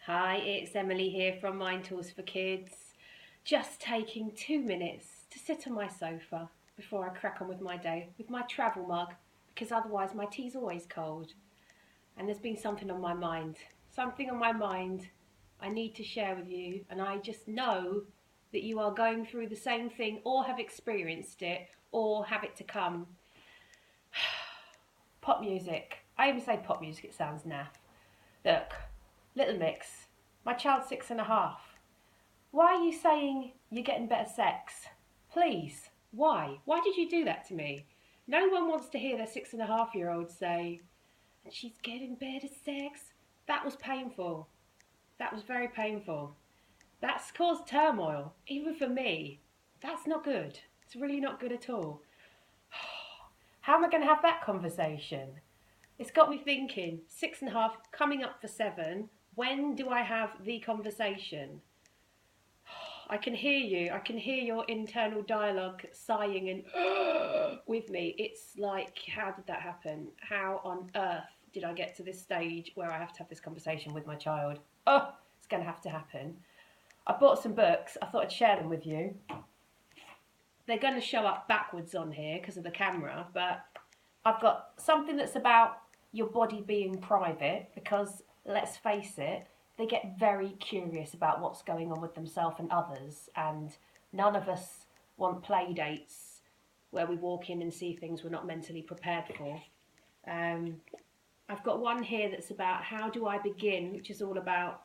Hi, it's Emily here from Mind Tools for Kids. Just taking 2 minutes to sit on my sofa before I crack on with my day with my travel mug because otherwise my tea's always cold. And there's been something on my mind. Something on my mind I need to share with you, and I just know that you are going through the same thing or have experienced it or have it to come. Pop music. I even say pop music, it sounds naff. Look, little mix. My child's 6.5. Why are you saying you're getting better sex? Please, why? Why did you do that to me? No one wants to hear their 6.5-year-old say, and she's getting better sex. That was painful. That was very painful. That's caused turmoil, even for me. That's not good. It's really not good at all. How am I going to have that conversation? It's got me thinking, 6.5, coming up for 7. When do I have the conversation? I can hear you. I can hear your internal dialogue sighing and with me. It's like, how did that happen? How on earth did I get to this stage where I have to have this conversation with my child? Oh, it's going to have to happen. I bought some books. I thought I'd share them with you. They're going to show up backwards on here because of the camera, but I've got something that's about your body being private because, let's face it, they get very curious about what's going on with themselves and others, and none of us want play dates where we walk in and see things we're not mentally prepared for. I've got one here that's about how do I begin, which is all about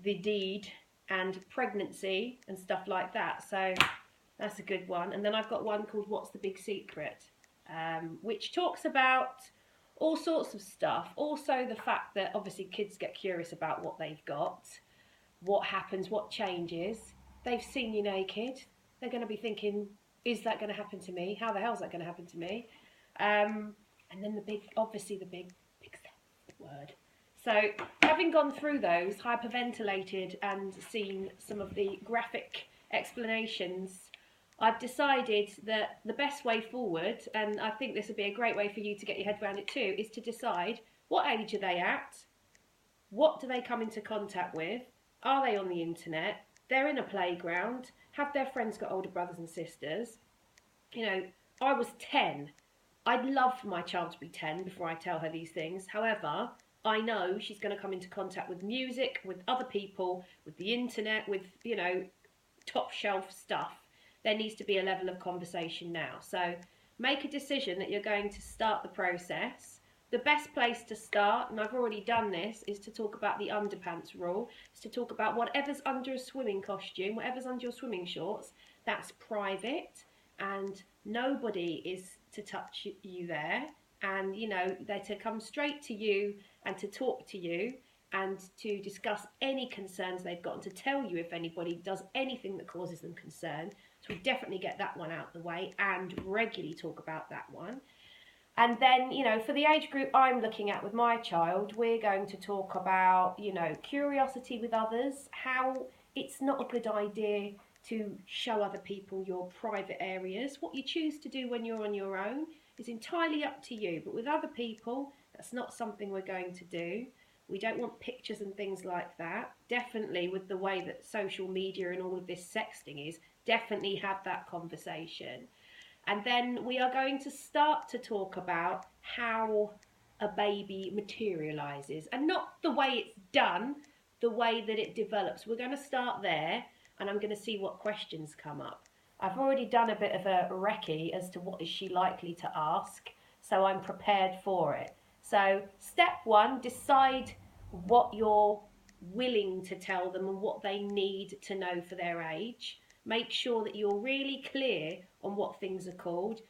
the deed and pregnancy and stuff like that. So that's a good one. And then I've got one called What's the Big Secret, which talks about all sorts of stuff. Also the fact that obviously kids get curious about what they've got, what happens, what changes. They've seen you naked. They're going to be thinking, is that going to happen to me? How the hell is that going to happen to me? And then the big word. So having gone through those, hyperventilated and seen some of the graphic explanations, I've decided that the best way forward, and I think this would be a great way for you to get your head around it too, is to decide what age are they at, what do they come into contact with, are they on the internet, they're in a playground, have their friends got older brothers and sisters. You know, I was 10. I'd love for my child to be 10 before I tell her these things. However, I know she's going to come into contact with music, with other people, with the internet, with, you know, top shelf stuff. There needs to be a level of conversation now. So make a decision that you're going to start the process. The best place to start, and I've already done this, is to talk about the underpants rule. Is to talk about whatever's under a swimming costume, whatever's under your swimming shorts, that's private, and nobody is to touch you there. And, you know, they're to come straight to you and to talk to you and to discuss any concerns they've got and to tell you if anybody does anything that causes them concern. So we definitely get that one out of the way and regularly talk about that one. And then, you know, for the age group I'm looking at with my child, we're going to talk about, you know, curiosity with others, how it's not a good idea to show other people your private areas. What you choose to do when you're on your own is entirely up to you. But with other people, that's not something we're going to do. We don't want pictures and things like that. Definitely with the way that social media and all of this sexting is, definitely have that conversation. And then we are going to start to talk about how a baby materialises, and not the way it's done, the way that it develops. We're going to start there, and I'm going to see what questions come up. I've already done a bit of a recce as to what is she likely to ask, so I'm prepared for it. So step one, decide what you're willing to tell them and what they need to know for their age. Make sure that you're really clear on what things are called.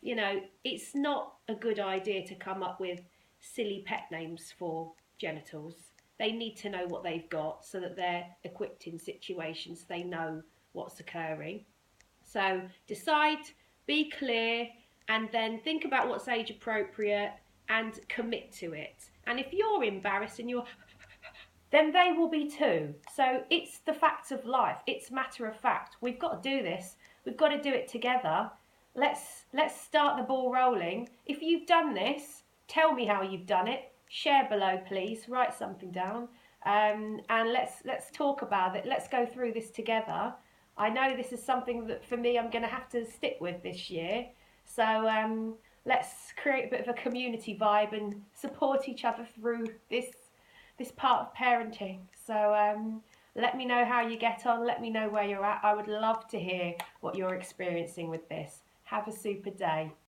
You know, it's not a good idea to come up with silly pet names for genitals. They need to know what they've got so that they're equipped in situations, they know what's occurring. So decide, be clear, and then think about what's age appropriate and commit to it. And if you're embarrassed and you're then they will be too. So it's the facts of life. It's matter of fact. We've got to do this. We've got to do it together. Let's start the ball rolling. If you've done this, tell me how you've done it. Share below, please. Write something down. and let's talk about it. Let's go through this together. I know this is something that for me I'm going to have to stick with this year. So let's create a bit of a community vibe and support each other through this part of parenting. So let me know how you get on. Let me know where you're at. I would love to hear what you're experiencing with this. Have a super day.